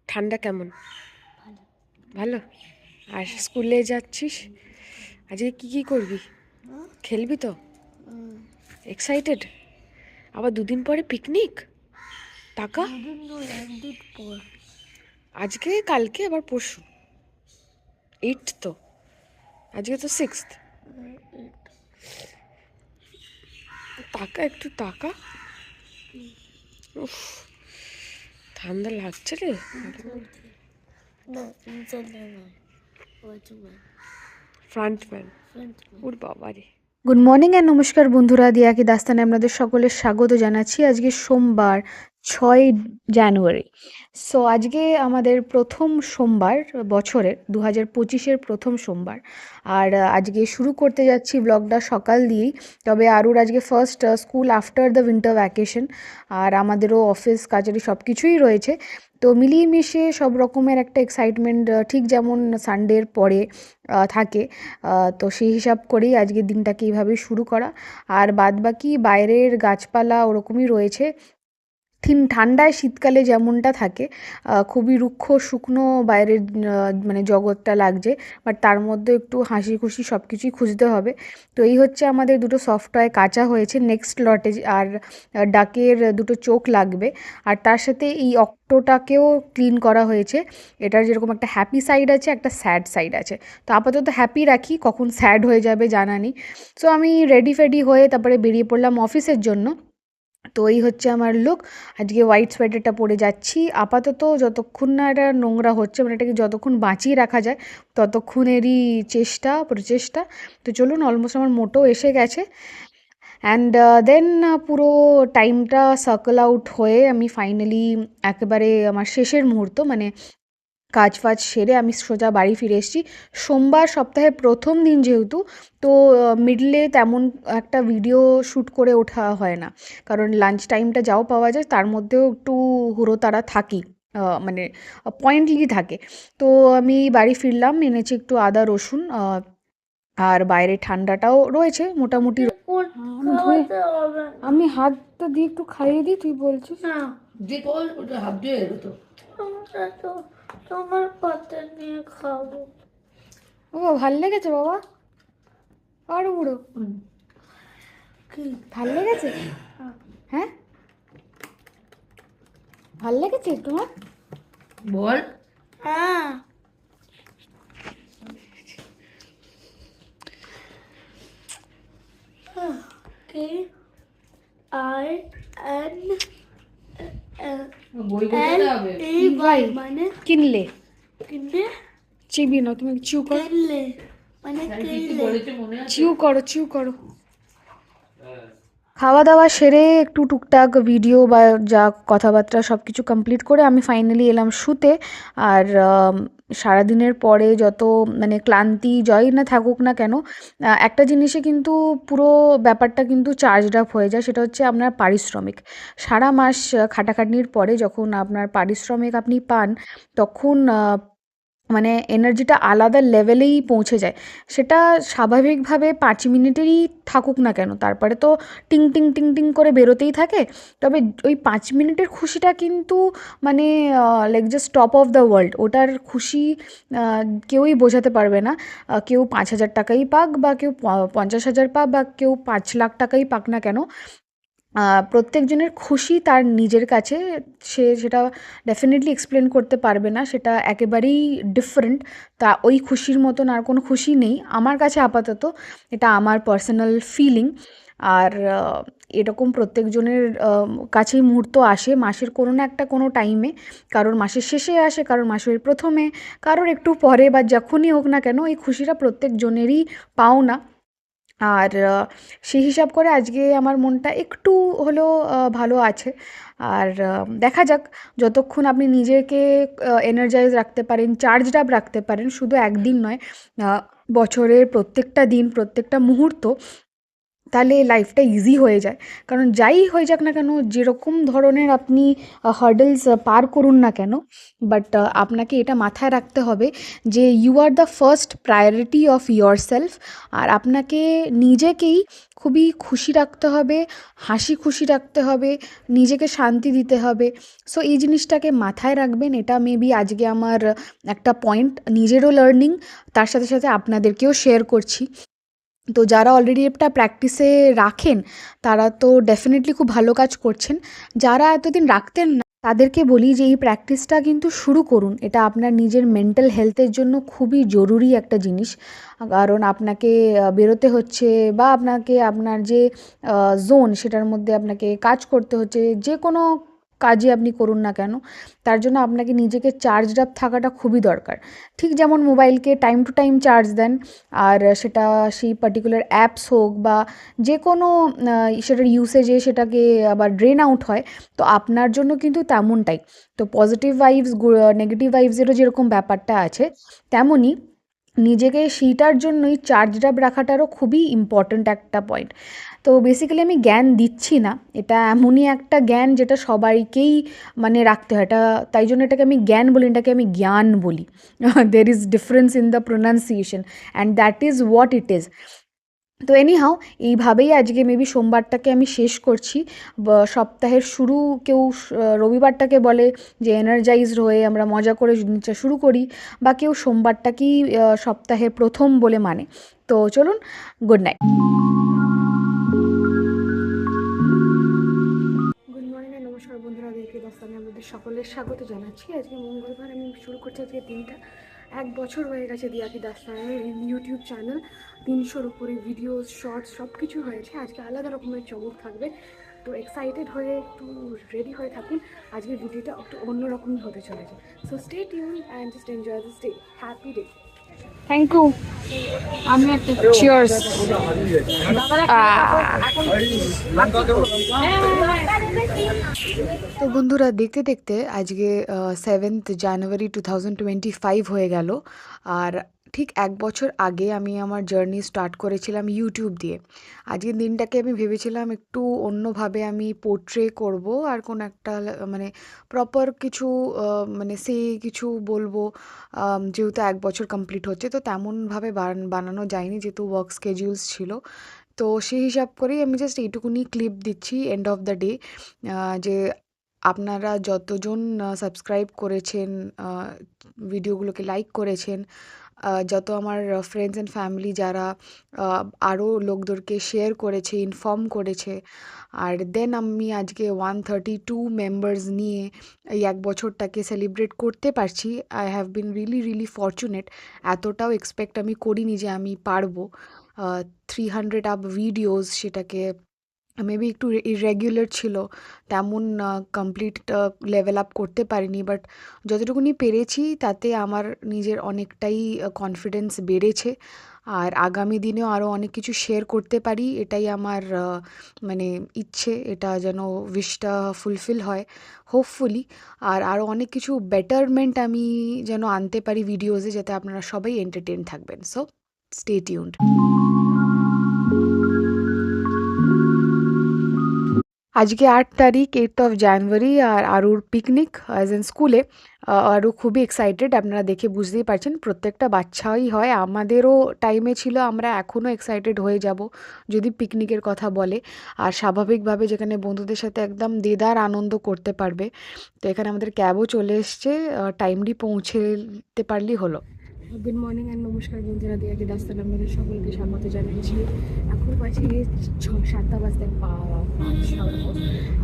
ঠান্ডা কেমন? ভালো। আর স্কুলে যাচ্ছিস? আজকে কি করবি? খেলবি তো? এক্সাইটেড? আবার দুদিন পরে পিকনিক? টাকা? আজকে কালকে আবার পরশু। 8th তো, আজকে তো 6th। টাকা, একটু টাকা। উফ, ঠান্ডা লাগছে রে। ফ্রন্টম্যান, ওর বাবা রে। গুড মর্নিং অ্যান্ড নমস্কার বন্ধুরা, দিয়া কি দাস্তানে আপনাদের সকলের স্বাগত জানাচ্ছি। আজকে সোমবার 6 জানুয়ারি। সো আজকে আমাদের প্রথম সোমবার, বছরের 2025-এর প্রথম সোমবার। আর আজকে শুরু করতে যাচ্ছি ব্লগটা সকাল দিয়েই। তবে আরুর আজকে first school after the winter vacation, আর আমাদেরও অফিস কাচারি সব কিছুই রয়েছে। তো মিলিয়ে মিশে সব রকমের একটা এক্সাইটমেন্ট, ঠিক যেমন সানডের পরে থাকে। তো সেই হিসাব করেই আজকের দিনটাকে এইভাবে শুরু করা। আর বাদবাকি বাইরের গাছপালা ওরকমই রয়েছে। ঠান্ডায় শীতকালে যেমনটা থাকে, খুবই রুক্ষ শুকনো বাইরের মানে জগৎটা লাগছে, বাট তার মধ্যে একটু হাসি খুশি সব কিছুই খুঁজতে হবে। তো এই হচ্ছে আমাদের দুটো সফট টয় কাঁচা হয়েছে নেক্সট লটে। আর ডাকের দুটো চোখ লাগবে। আর তার সাথে এই অক্টোটাকেও ক্লিন করা হয়েছে। এটার যেরকম একটা হ্যাপি সাইড আছে, একটা স্যাড সাইড আছে। তো আপাতত হ্যাপি রাখি, কখন স্যাড হয়ে যাবে জানা নেই। সো আমি রেডি ফেডি হয়ে তারপরে বেরিয়ে পড়লাম অফিসের জন্য। তো এই হচ্ছে আমার লুক। আজকে হোয়াইট সোয়েটারটা পরে যাচ্ছি আপাতত, যতক্ষণ না এটা নোংরা হচ্ছে, মানে এটাকে যতক্ষণ বাঁচিয়ে রাখা যায় ততক্ষণেরই প্রচেষ্টা। তো চলুন, অলমোস্ট আমার মোটো এসে গেছে। অ্যান্ড দেন পুরো টাইমটা সার্কেল আউট হয়ে আমি ফাইনালি একেবারে আমার শেষের মুহূর্ত, মানে কাজ ফাজ সেরে আমি সোজা বাড়ি ফিরে এসেছি। সোমবার সপ্তাহের প্রথম দিন যেহেতু, তো মিডলে তেমন একটা ভিডিও শ্যুট করে ওঠা হয় না, কারণ লাঞ্চ টাইমটা যাও পাওয়া যায়, তার মধ্যেও একটু হুড়োতাড়া থাকি, মানে পয়েন্টলি থাকে। তো আমি বাড়ি ফিরলাম, এনেছি একটু আদা রসুন, আর বাইরে ঠান্ডাটাও রয়েছে মোটামুটি। আমি হাতটা দিয়ে একটু খাইয়ে দিই, তুই বলছিস না? হাত দিয়ে এলো তো। তোমার পাতে নিয়ে খাবো। ও ভাল লেগেছে বাবা? আর বুড়ো কি ভাল লেগেছে? হ্যাঁ, ভাল লেগেছে তোমার? বল। হ্যাঁ। কে আই এন মানে কিনলে চিবি না, তুমি চিউ করো, মানে চিউ করো। খাওয়া দাওয়া সেরে একটু টুকটাক ভিডিও বা যা কথাবার্তা সব কিছু কমপ্লিট করে আমি ফাইনালি এলাম শুতে। আর সারাদিনের পরে যত মানে ক্লান্তি জয়ই না থাকুক না কেন, একটা জিনিসে কিন্তু পুরো ব্যাপারটা কিন্তু চার্জড আপ হয়ে যায়, সেটা হচ্ছে আপনার পারিশ্রমিক। সারা মাস খাটাখাটনির পরে যখন আপনার পারিশ্রমিক আপনি পান, তখন মানে এনার্জিটা আলাদা লেভেলেই পৌঁছে যায়। সেটা স্বাভাবিকভাবে 5 মিনিটেরই থাকুক না কেন, তারপরে তো টিং টিং টিং টিং করে বেরোতেই থাকে। তবে ওই 5 মিনিটের খুশিটা কিন্তু মানে like just top of the world. ওটার খুশি কেউই বোঝাতে পারবে না। কেউ 5,000 টাকাই পাক, বা কেউ 50,000 পাক, বা কেউ 5 লাখ টাকাই পাক না কেন, প্রত্যেকজনের খুশি তার নিজের কাছে। সেটা ডেফিনেটলি এক্সপ্লেন করতে পারবে না, সেটা একেবারেই ডিফারেন্ট। তা ওই খুশির মতন আর কোনো খুশি নেই আমার কাছে আপাতত, এটা আমার পার্সোনাল ফিলিং। আর এরকম প্রত্যেকজনের কাছেই মুহূর্ত আসে মাসের কোনো না একটা কোনো টাইমে। কারোর মাসের শেষে আসে, কারোর মাসের প্রথমে, কারোর একটু পরে, বা যখনই হোক না কেন এই খুশিটা প্রত্যেকজনেরই পাওনা। আর সেই হিসাব করে আজকে আমার মনটা একটু হলেও ভালো আছে। আর দেখা যাক, যতক্ষণ আপনি নিজেকে এনার্জাইজ রাখতে পারেন, চার্জড আপ রাখতে পারেন, শুধু একদিন নয়, বছরের প্রত্যেকটা দিন প্রত্যেকটা মুহূর্ত, তাহলে লাইফটা ইজি হয়ে যায়। কারণ যাই হয়ে যাক না কেন, যেরকম ধরনের আপনি হার্ডলস পার করুন না কেন, বাট আপনাকে এটা মাথায় রাখতে হবে যে you are the first priority of yourself. আর আপনাকে নিজেকেই খুবই খুশি রাখতে হবে, হাসি খুশি রাখতে হবে, নিজেকে শান্তি দিতে হবে। সো এই জিনিসটাকে মাথায় রাখবেন। এটা মেবি আজকে আমার একটা পয়েন্ট, নিজেরও লার্নিং, তার সাথে সাথে আপনাদেরকেও শেয়ার করছি। তো যারা অলরেডি এটা প্র্যাকটিসে রাখেন তারা তো ডেফিনেটলি খুব ভালো কাজ করছেন। যারা এতদিন রাখতেন না তাদেরকে বলি যে এই প্র্যাকটিসটা কিন্তু শুরু করুন। এটা আপনার নিজের মেন্টাল হেলথের জন্য খুবই জরুরি একটা জিনিস। কারণ আপনাকে বেরোতে হচ্ছে, বা আপনাকে আপনার যে জোন সেটার মধ্যে আপনাকে কাজ করতে হচ্ছে, যে কোনো কাজই আপনি করুন না কেন, তার জন্য আপনাকে নিজেকে চার্জড আপ থাকাটা খুবই দরকার। ঠিক যেমন মোবাইলকে টাইম টু টাইম চার্জ দেন, আর সেটা সেই পার্টিকুলার অ্যাপস হোক বা যে কোনো সেটার ইউসেজে সেটাকে আবার ড্রেন আউট হয়, তো আপনার জন্য কিন্তু তেমনটাই। তো পজিটিভ ভাইবস, নেগেটিভ ভাইবসেরও যেরকম ব্যাপারটা আছে, তেমনই নিজেকে সেইটার জন্যই চার্জড আপ রাখাটারও খুবই ইম্পর্ট্যান্ট একটা পয়েন্ট। তো বেসিক্যালি আমি জ্ঞান দিচ্ছি না, এটা এমনই একটা জ্ঞান যেটা সবাইকেই মানে রাখতে হয়। এটা তাই জন্য এটাকে আমি জ্ঞান বলি, এটাকে আমি জ্ঞান বলি। There is difference in the pronunciation and that is what it is. তো এনিহাও এইভাবেই আজকে মেবি সোমবারটাকে আমি শেষ করছি। সপ্তাহের শুরু কেউ রবিবারটাকে বলে যে এনার্জাইজড হয়ে আমরা মজা করে জিনিসটা শুরু করি, বা কেউ সোমবারটাকেই সপ্তাহের প্রথম বলে মানে। তো চলুন, গুড নাইট। গুড মর্নিং আর নমস্কার বন্ধুরা, দেখে দাস্তানে আমাদের সকলের স্বাগত জানাচ্ছি। আজকে মঙ্গলবার, আমি শুরু করছি আজকে দিনটা। 1 বছর হয়ে গেছে দিয়াকি দাস্তানের ইউটিউব চ্যানেল, 300-র উপরে ভিডিওস, শর্টস সব কিছু হয়েছে। আজকে আলাদা রকমের চমক থাকবে, তো এক্সাইটেড হয়ে একটু রেডি হয়ে থাকুন। আজকের ভিডিওটা একটু অন্যরকমই হতে চলেছে। So stay tuned and just enjoy this day. Happy day. Thank you. আমি একটা চিয়ার্স। তো বন্ধুরা, দেখতে দেখতে আজকে 7th জানুয়ারি 2025 হয়ে গেল। আর ঠিক 1 বছর আগে আমি আমার জার্নি স্টার্ট করেছিলাম ইউটিউব দিয়ে। আজকের দিনটাকে আমি ভেবেছিলাম একটু অন্যভাবে আমি পোর্ট্রে করব, আর কোনো একটা মানে প্রপার কিছু মানে কিছু বলবো। যেহেতু 1 বছর কমপ্লিট হচ্ছে, তো তেমনভাবে বানানো যায়নি যেহেতু ওয়ার্ক স্কেডিউলস ছিল। তো সেই হিসাব করেই আমি জাস্ট এইটুকুনি ক্লিপ দিচ্ছি এন্ড অফ দ্য ডে, যে আপনারা যতজন সাবস্ক্রাইব করেছেন, ভিডিওগুলোকে লাইক করেছেন, যত আমার ফ্রেন্ডস অ্যান্ড ফ্যামিলি যারা আরও লোকদেরকে শেয়ার করেছে, ইনফর্ম করেছে, আর দেন আমি আজকে 132 মেম্বার্স নিয়ে এই 1 বছরটাকে সেলিব্রেট করতে পারছি। I have been really fortunate. এতটাও এক্সপেক্ট আমি করিনি যে আমি পারবো। 300 আপ ভিডিওস, সেটাকে মেবি একটু ইররেগুলার ছিল, তেমন কমপ্লিট লেভেল আপ করতে পারিনি, বাট যতটুকুনি পেরেছি তাতে আমার নিজের অনেকটাই কনফিডেন্স বেড়েছে। আর আগামী দিনেও আরও অনেক কিছু শেয়ার করতে পারি, এটাই আমার মানে ইচ্ছে, এটা যেন উইশটা ফুলফিল হয় হোপফুলি। আর আরও অনেক কিছু বেটারমেন্ট আমি যেন আনতে পারি ভিডিওসে, যাতে আপনারা সবাই এন্টারটেইন থাকবেন। So stay tuned. আজকে 8 তারিখ, 8th অফ জানুয়ারি, আর আরুর পিকনিক অ্যাজ ইন স্কুলে। আরও খুবই এক্সাইটেড, আপনারা দেখে বুঝতেই পারছেন, প্রত্যেকটা বাচ্চাই হয়, আমাদেরও টাইমে ছিল, আমরা এখনও এক্সাইটেড হয়ে যাব যদি পিকনিকের কথা বলে। আর স্বাভাবিকভাবে যেখানে বন্ধুদের সাথে একদম দেদার আনন্দ করতে পারবে। তো এখানে আমাদের ক্যাবও চলে এসছে, টাইমলি পৌঁছতে পারলেই হলো। গুড মর্নিং অ্যান্ড নমস্কার বন্ধুরা, দিয়াকি দাস্তান আপনাদের সকলকে স্বাগত জানাচ্ছি। এখন বাজে 7টা বাজতে 5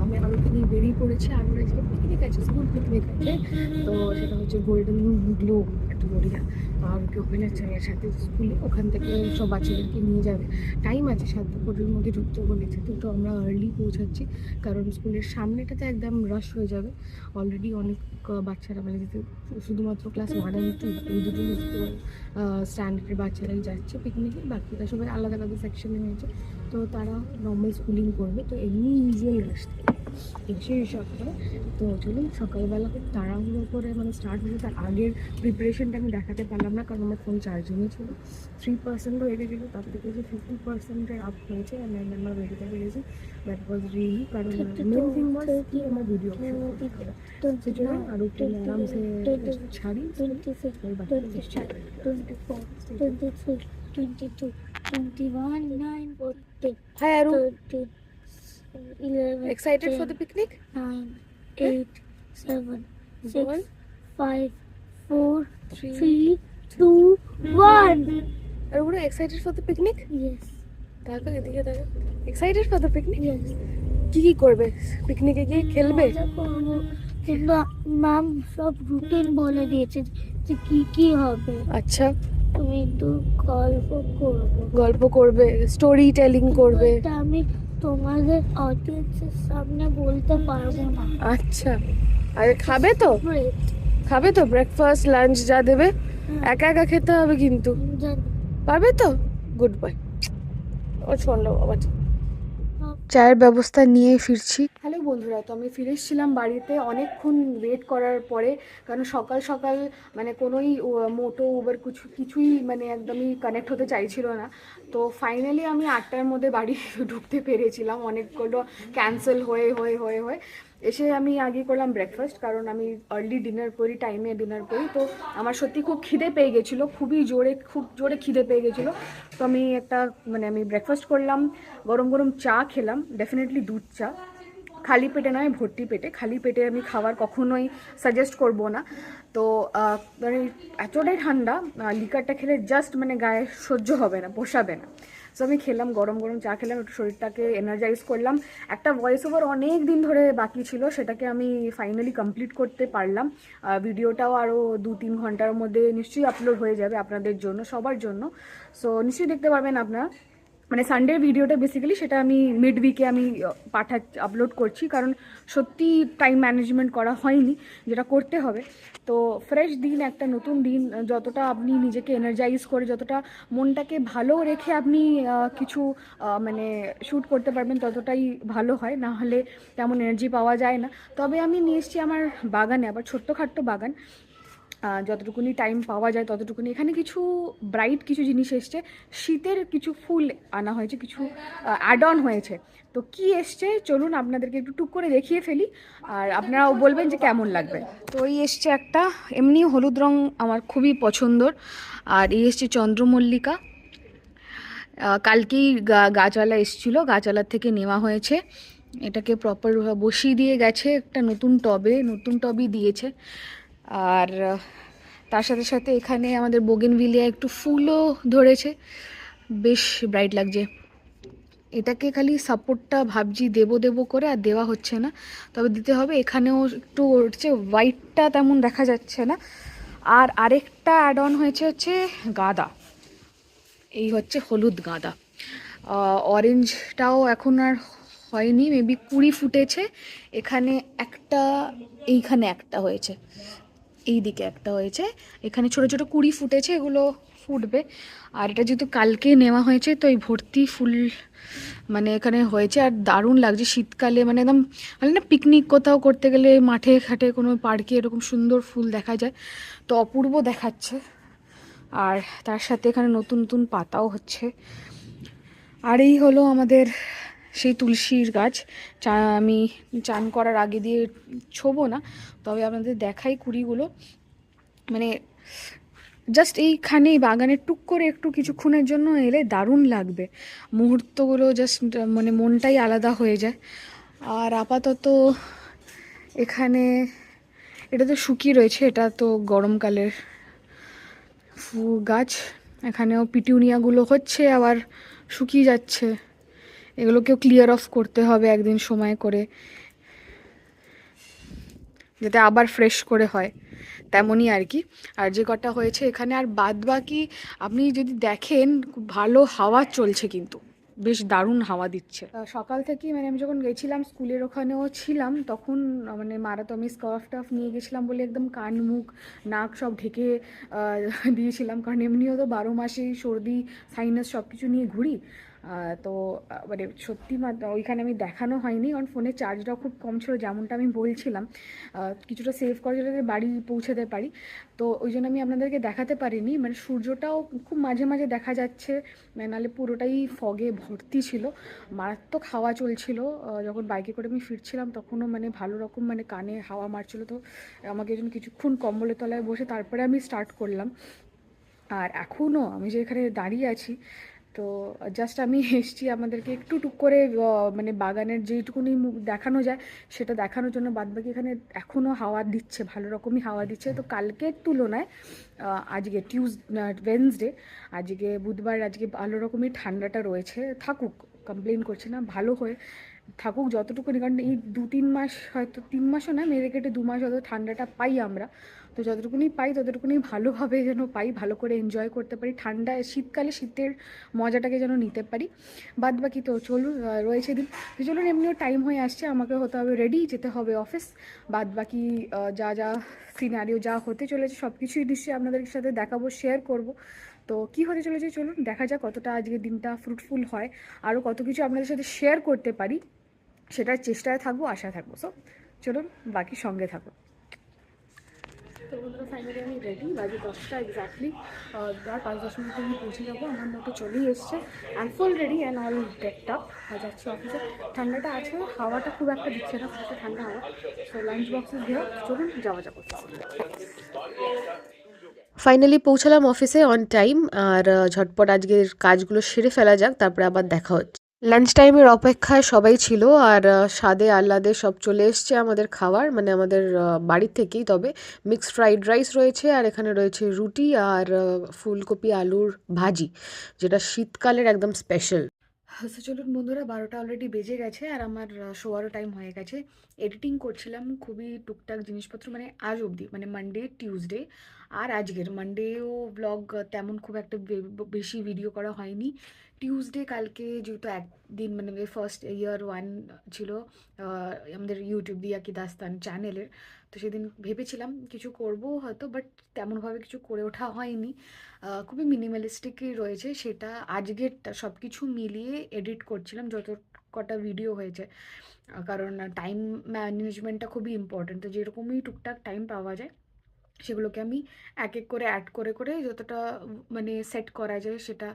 আমি আরোকে নিয়ে বেরিয়ে পড়েছি। আরোর আজকে পিকনিক আছে, স্কুল পিকনিক আছে। তো সেটা হচ্ছে গোল্ডেন গ্লোব একটা নড়িয়া। তো আরোকে ওখানে সাথে স্কুলে, ওখান থেকে সব বাচ্চাদেরকে নিয়ে যাবে। টাইম আছে, 7:15-র মধ্যে ঢুকতে বলেছে। তো আমরা আর্লি পৌঁছাচ্ছি, কারণ স্কুলের সামনেটাতে একদম রাশ হয়ে যাবে। অলরেডি অনেক বাচ্চারা, মানে শুধুমাত্র ক্লাস 1 and 2 এই দুটো স্ট্যান্ডার্ডের বাচ্চারাই যাচ্ছে পিকনিকে, বাকিরা সবাই আলাদা আলাদা সেকশনে হয়েছে। তো তারা নর্মাল স্কুলিং করবে, তো এমনি ইউজুয়াল রাশ থাকে। সেই হিসাবে তো চলুন সকালবেলা খুব তাড়াহুড়ো করে মানে স্টার্ট হলো, তার আগের প্রিপারেশনটা আমি দেখাতে পারলাম না কারণ আমার ফোন চার্জিংয়ে ছিল। 3% হয়ে গেছিলো, তার থেকে যে 50%-এর আপ হয়েছে আমি আমার বেরিয়ে পেরেছি। দ্যাট ওয়াজ রিয়েলি, কারণ মেন থিং ওয়াজ কি আমার ভিডিও সেজন্য আরও একটু আরামসে ছাড়ি। 22, 23, 24, 25, 26, 27, 28, 29, 30. Hi Aru, 30, 11, excited 10, for the picnic? 9, 8, 7, 6, One, 5, 4, three. 3, 2, 1. Are you excited for the picnic? Yes, দেখো এদিকে দেখো, excited for the picnic. yes. কি কি করবে পিকনিকে গিয়ে? খেলবে? মজা করবো, কিন্তু ম্যাম সব রুটিন বলে দিয়েছে যে কি কি হবে। আচ্ছা, তুমি একটু গল্প করবো, গল্প করবে, স্টোরি টেলিং করবে। এটা আমি তোমাদের অডিয়েন্সের সামনে বলতে পারবো না। আচ্ছা, আর খাবে তো? Great. খাবে তো ব্রেকফাস্ট লাঞ্চ যা দেবে? একা একা খেতে হবে কিন্তু, জানি। পারবে তো? Good boy. ও শুনলো বাবা। চায়ের ব্যবস্থা নিয়ে ফিরছি। হ্যালো বন্ধুরা, তো আমি ফিরে এসেছিলাম বাড়িতে অনেকক্ষণ ওয়েট করার পরে, কারণ সকাল সকাল মানে কোনোই মোটো উবার কিছুই মানে একদমই কানেক্ট হতে চাইছিল না। তো ফাইনালি আমি 8টার মধ্যে বাড়ি ঢুকতে পেরেছিলাম, অনেকগুলো ক্যান্সেল হয়ে হয়ে হয়ে হয়ে এসে আমি আগে করলাম ব্রেকফাস্ট, কারণ আমি আর্লি ডিনার করি, টাইমে ডিনার করি। তো আমার সত্যি খুব খিদে পেয়ে গেছিলো, খুব জোরে খিদে পেয়ে গেছিলো। তো আমি ব্রেকফাস্ট করলাম, গরম গরম চা খেলাম, ডেফিনেটলি দুধ চা, খালি পেটে নয় ভর্তি পেটে। খালি পেটে আমি খাবার কখনোই সাজেস্ট করব না। তো মানে এতটাই ঠান্ডা, লিকারটা খেলে জাস্ট মানে গায়ে সহ্য হবে না, পোষাবে না। সো আমি খেলাম, গরম গরম চা খেলাম, একটু শরীরটাকে এনার্জাইজ করলাম। একটা ভয়েস ওভার অনেক দিন ধরে বাকি ছিল, সেটাকে আমি ফাইনালি কমপ্লিট করতে পারলাম। ভিডিওটাও আরও 2-3 ঘন্টার মধ্যে নিশ্চয়ই আপলোড হয়ে যাবে আপনাদের জন্য, সবার জন্য। সো নিশ্চয়ই দেখতে পারবেন আপনারা। মানে সানডের ভিডিওটা বেসিক্যালি সেটা আমি মিড উইকে আমি আপলোড করছি, কারণ সত্যি টাইম ম্যানেজমেন্ট করা হয়নি, যেটা করতে হবে। তো ফ্রেশ দিন, একটা নতুন দিন, যতটা আপনি নিজেকে এনার্জাইজ করে, যতটা মনটাকে ভালো রেখে আপনি কিছু মানে শ্যুট করতে পারবেন ততটাই ভালো হয়, না হলে তেমন এনার্জি পাওয়া যায় না। তবে আমি নিয়ে এসেছি আমার বাগানে, আবার ছোট্টখাট্ট বাগান, যতটুকুনি টাইম পাওয়া যায় ততটুকুনি। এখানে কিছু ব্রাইট কিছু জিনিস এসছে, শীতের কিছু ফুল আনা হয়েছে, কিছু অ্যাড অন হয়েছে। তো কি এসছে চলুন আপনাদেরকে একটু টুক করে দেখিয়ে ফেলি, আর আপনারাও বলবেন যে কেমন লাগবে। তো এই এসছে একটা, এমনি হলুদ রং আমার খুবই পছন্দর। আর এই এসছে চন্দ্রমল্লিকা, কালকেই গাছওয়ালা এসেছিলো, গাছওয়ালার থেকে নেওয়া হয়েছে। এটাকে প্রপার বসিয়ে দিয়ে গেছে একটা নতুন টবই দিয়েছে। আর তার সাথে সাথে এখানে আমাদের বোগেনভিলিয়া একটু ফুলও ধরেছে, বেশ ব্রাইট লাগছে। এটাকে খালি সাপোর্টটা ভাবছি দেবো করে, আর দেওয়া হচ্ছে না, তবে দিতে হবে। এখানেও একটু হচ্ছে, হোয়াইটটা তেমন দেখা যাচ্ছে না। আর আরেকটা অ্যাড অন হচ্ছে গাঁদা, এই হচ্ছে হলুদ গাঁদা। অরেঞ্জটাও এখন আর হয়নি, মেবি কুড়ি ফুটেছে। এখানে একটা, এইখানে একটা হয়েছে, এই দিকে একটা হয়েছে, এখানে ছোট ছোট কুড়ি ফুটেছে, এগুলো ফুটবে। আর এটা যেহেতু কালকে নেওয়া হয়েছে, তো এই ভর্তি ফুল মানে এখানে হয়েছে। আর দারুণ লাগছে শীতকালে, মানে একদম মানে না পিকনিক কোথাও করতে গেলে মাঠে ঘাটে কোনো পার্কে এরকম সুন্দর ফুল দেখা যায়, তো অপূর্ব দেখাচ্ছে। আর তার সাথে এখানে নতুন নতুন পাতাও হচ্ছে। আর এই হলো আমাদের সেই তুলসীর গাছ। আমি চান করার আগে দিয়ে ছোবো না, তবে আপনাদের দেখাই কুড়িগুলো, মানে জাস্ট এইখানে বাগানে টুক করে একটু কিছুক্ষণের জন্য এলে দারুণ লাগবে মুহূর্তগুলো, জাস্ট মানে মনটাই আলাদা হয়ে যায়। আর আপাতত এখানে এটা তো শুকিয়ে রয়েছে, এটা তো গরমকালের গাছ। এখানেও পিটুনিয়াগুলো হচ্ছে, আবার শুকিয়ে যাচ্ছে, এগুলোকেও ক্লিয়ার অফ করতে হবে একদিন সময় করে, যাতে আবার ফ্রেশ করে হয়, তেমনই আর কি। আর যে কটা হয়েছে এখানে, আর বাদ বাকি আপনি যদি দেখেন খুব ভালো হাওয়া চলছে, কিন্তু বেশ দারুণ হাওয়া দিচ্ছে সকাল থেকেই। মানে আমি যখন গেছিলাম স্কুলের ওখানেও ছিলাম, তখন মানে মারা তো আমি স্কার্ফ টাফ নিয়ে গেছিলাম বলে একদম কান মুখ নাক সব ঢেকে দিয়েছিলাম, কারণ এমনিও তো 12 মাসেই সর্দি সাইনাস সব কিছু নিয়ে ঘুরি। তো মানে সত্যি ওইখানে আমি দেখানো হয়নি, কারণ ফোনের চার্জটাও খুব কম ছিল, যেমনটা আমি বলছিলাম কিছুটা সেভ করা যাতে বাড়ি পৌঁছাতে পারি। তো ওই জন্য আমি আপনাদেরকে দেখাতে পারিনি, মানে সূর্যটাও খুব মাঝে মাঝে দেখা যাচ্ছে, নাহলে পুরোটাই ফগে ভর্তি ছিল। মারাত্মক হাওয়া চলছিল, যখন বাইকে করে আমি ফিরছিলাম তখনও মানে ভালো রকম মানে কানে হাওয়া মারছিল। তো আমাকে এই জন্য কিছুক্ষণ কম্বলের তলায় বসে তারপরে আমি স্টার্ট করলাম। আর এখনও আমি যে এখানে দাঁড়িয়ে আছি, তো জাস্ট আমি এসছি আমাদেরকে একটু টুক করে মানে বাগানের যেইটুকুনি দেখানো যায় সেটা দেখানোর জন্য। বাদবাকি এখানে এখনও হাওয়া দিচ্ছে, ভালো রকমই হাওয়া দিচ্ছে। তো কালকের তুলনায় আজকে ওয়েডনেসডে, আজকে বুধবার, আজকে ভালো রকমই ঠান্ডাটা রয়েছে। থাকুক, কমপ্লেন করছি না, ভালো হয়ে থাকুক যতটুকুনি, কারণ এই 2-3 মাস, হয়তো 3 মাসও না, মেরে কেটে 2 মাস হয়তো ঠান্ডাটা পাই আমরা। তো যতটুকুনি পাই ততটুকুনি ভালোভাবে যেন পাই, ভালো করে এনজয় করতে পারি, ঠান্ডায় শীতকালে শীতের মজাটাকে যেন নিতে পারি। বাদ বাকি তো চলুন, রয়েছে দিন। তো চলুন, এমনিও টাইম হয়ে আসছে, আমাকে হতে হবে রেডি, যেতে হবে অফিস। বাদ বাকি যা যা সিনারিও যা হতে চলেছে সব কিছুই নিশ্চয়ই আপনাদের সাথে দেখাবো, শেয়ার করব। তো কী হতে চলেছে চলুন দেখা যাক, কতটা আজকে দিনটা ফ্রুটফুল হয়, আরও কত কিছু আপনাদের সাথে শেয়ার করতে পারি সেটার চেষ্টায় থাকবো, আশায় থাকবো। সো চলুন, বাকি সঙ্গে থাকুন। তো বন্ধুরা, ফাইনালি আমি রেডি, বাজে 10টা এক্স্যাক্টলি, আর 5-10 মিনিট আমি পৌঁছে যাবো, আমার মতো চলেই এসছে, and full ready and all ডেকড up. যাচ্ছি অফিসে। ঠান্ডাটা আছে, হাওয়াটা খুব একটা দিচ্ছে না, খুব ঠান্ডা হাওয়া। সো লাঞ্চ বক্সে দিয়ে চলুন যাওয়া যাবো। ফাইনালি পৌঁছালাম অফিসে অন টাইম, আর ঝটপট আজকের কাজগুলো সেরে ফেলা যাক, তারপরে আবার দেখা হচ্ছে। লাঞ্চ টাইমের অপেক্ষায় সবাই ছিল, আর স্বাদে আহ্লাদে সব চলে এসছে আমাদের খাবার, মানে আমাদের বাড়ির থেকেই। তবে মিক্সড ফ্রাইড রাইস রয়েছে, আর এখানে রয়েছে রুটি আর ফুলকপি আলুর ভাজি, যেটা শীতকালের একদম স্পেশাল। তো চলুন বন্ধুরা, 12টা অলরেডি বেজে গেছে, আর আমার শোয়ারও টাইম হয়ে গেছে। এডিটিং করছিলাম খুবই টুকটাক জিনিসপত্র, মানে আজ অবধি, মানে মানডে, টিউসডে আর আজকের মানডেও ব্লগ তেমন খুব একটা বেশি ভিডিও করা হয়নি। টিউসডে কালকে যেহেতু একদিন, মানে ফার্স্ট ইয়ার 1 ছিল আমাদের ইউটিউব দিয়া কি দাস্তান চ্যানেলের, তো সেদিন ভেবেছিলাম কিছু করব হয়তো, বাট তেমনভাবে কিছু করে ওঠা হয়নি। খুবই মিনিমালিস্টিকই রয়েছে সেটা। আজকেরটা সব কিছু মিলিয়ে এডিট করছিলাম যত কটা ভিডিও হয়েছে, কারণ টাইম ম্যানেজমেন্টটা খুবই ইম্পর্টেন্ট। তো যেরকমই টুকটাক টাইম পাওয়া যায় সেগুলোকে আমি এক এক করে অ্যাড করে করে যতটা মানে সেট করা যায় সেটা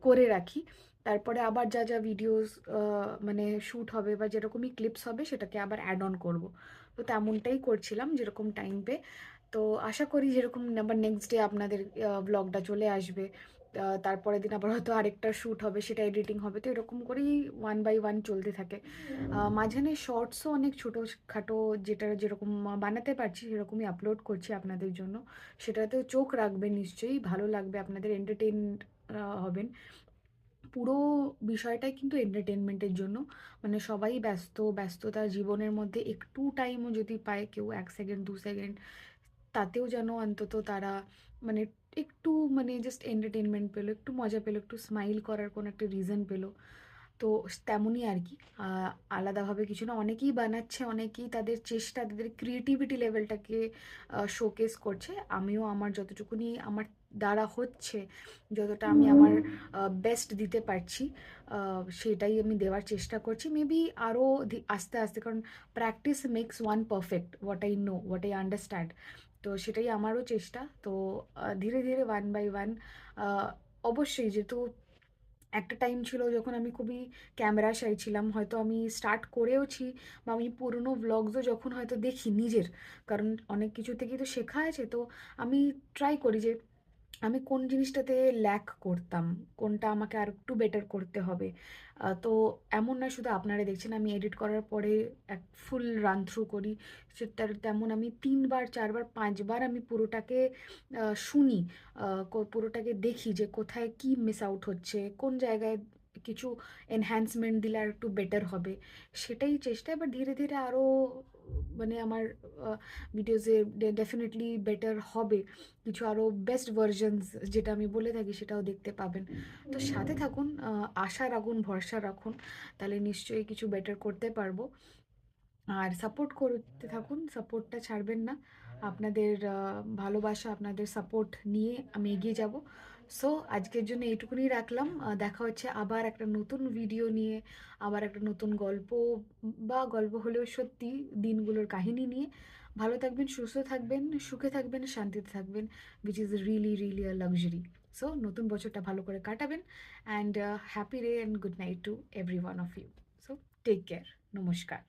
করে রাখি। তারপরে আবার যা যা ভিডিওস মানে শ্যুট হবে বা যেরকমই ক্লিপস হবে সেটাকে আবার অ্যাড অন করব। তো তেমনটাই করছিলাম যেরকম টাইম পেয়ে। তো আশা করি যেরকম আবার নেক্সট ডে আপনাদের ব্লগটা চলে আসবে, তারপরের দিন আবার হয়তো আরেকটা শ্যুট হবে, সেটা এডিটিং হবে। তো এরকম করেই 1 by 1 চলতে থাকে। মাঝখানে শর্টসও অনেক ছোটোখাটো যেটা যেরকম বানাতে পারছি সেরকমই আপলোড করছি আপনাদের জন্য। সেটাতেও চোখ রাখবেন নিশ্চয়ই, ভালো লাগবে, আপনাদের এন্টারটেইন হবেন। পুরো বিষয়টাই কিন্তু এন্টারটেনমেন্টের জন্য। মানে সবাই ব্যস্ত, ব্যস্ততার জীবনের মধ্যে একটু টাইমও যদি পায় কেউ, 1 সেকেন্ড 2 সেকেন্ড, তাতেও যেন অন্তত তারা মানে একটু মানে জাস্ট এন্টারটেনমেন্ট পেলো, একটু মজা পেলো, একটু স্মাইল করার কোনো একটা রিজন পেলো। তো তেমনই আর কি, আলাদাভাবে কিছু না। অনেকেই বানাচ্ছে, অনেকেই তাদের চেষ্টা, তাদের ক্রিয়েটিভিটি লেভেলটাকে শোকেস করছে। আমিও আমার যতটুকুনি আমার দ্বারা হচ্ছে, যতটা আমি আমার বেস্ট দিতে পারছি, সেটাই আমি দেওয়ার চেষ্টা করছি। মেবি আরও আস্তে আস্তে, কারণ practice makes one perfect, what I know, what I understand. তো সেটাই আমারও চেষ্টা। তো ধীরে ধীরে 1 by 1, অবশ্যই যেহেতু একটা টাইম ছিল যখন আমি খুবই ক্যামেরা শাই ছিলাম, হয়তো আমি স্টার্ট করেওছি, বা আমি পুরনো ভ্লগসও যখন হয়তো দেখি নিজের, কারণ অনেক কিছু থেকেই তো শেখা আছে। তো আমি ট্রাই করি যে আমি কোন জিনিসটাতে ল্যাক করতাম, কোনটা আমাকে আর একটু বেটার করতে হবে। তো এমন না শুধু আপনারা দেখছেন আমি এডিট করার পরে এক ফুল রান থ্রু করি, সেটার তেমন আমি 3বার 4বার 5বার আমি পুরোটাকে শুনি, পুরোটাকে দেখি যে কোথায় কি মিস আউট হচ্ছে, কোন জায়গায় কিছু এনহ্যান্সমেন্ট দিলে আর একটু বেটার হবে, সেটাই চেষ্টা। এবার ধীরে ধীরে আরও মানে আমার ভিডিওসে ডেফিনেটলি বেটার হবে, কিছু আরও বেস্ট ভার্জনস যেটা আমি বলে থাকি সেটাও দেখতে পাবেন। তো সাথে থাকুন, আশা রাখুন, ভরসা রাখুন, তাহলে নিশ্চয়ই কিছু বেটার করতে পারবো। আর সাপোর্ট করতে থাকুন, সাপোর্টটা ছাড়বেন না। আপনাদের ভালোবাসা, আপনাদের সাপোর্ট নিয়ে আমি এগিয়ে যাব। সো আজকের জন্য এইটুকুনি রাখলাম। দেখা হচ্ছে আবার একটা নতুন ভিডিও নিয়ে, আবার একটা নতুন গল্প, বা গল্প হলেও সত্যি দিনগুলোর কাহিনী নিয়ে। ভালো থাকবেন, সুস্থ থাকবেন, সুখে থাকবেন, শান্তিতে থাকবেন, which is really really a luxury. So নতুন বছরটা ভালো করে কাটাবেন, and happy day and good night to everyone of you. So take care. নমস্কার।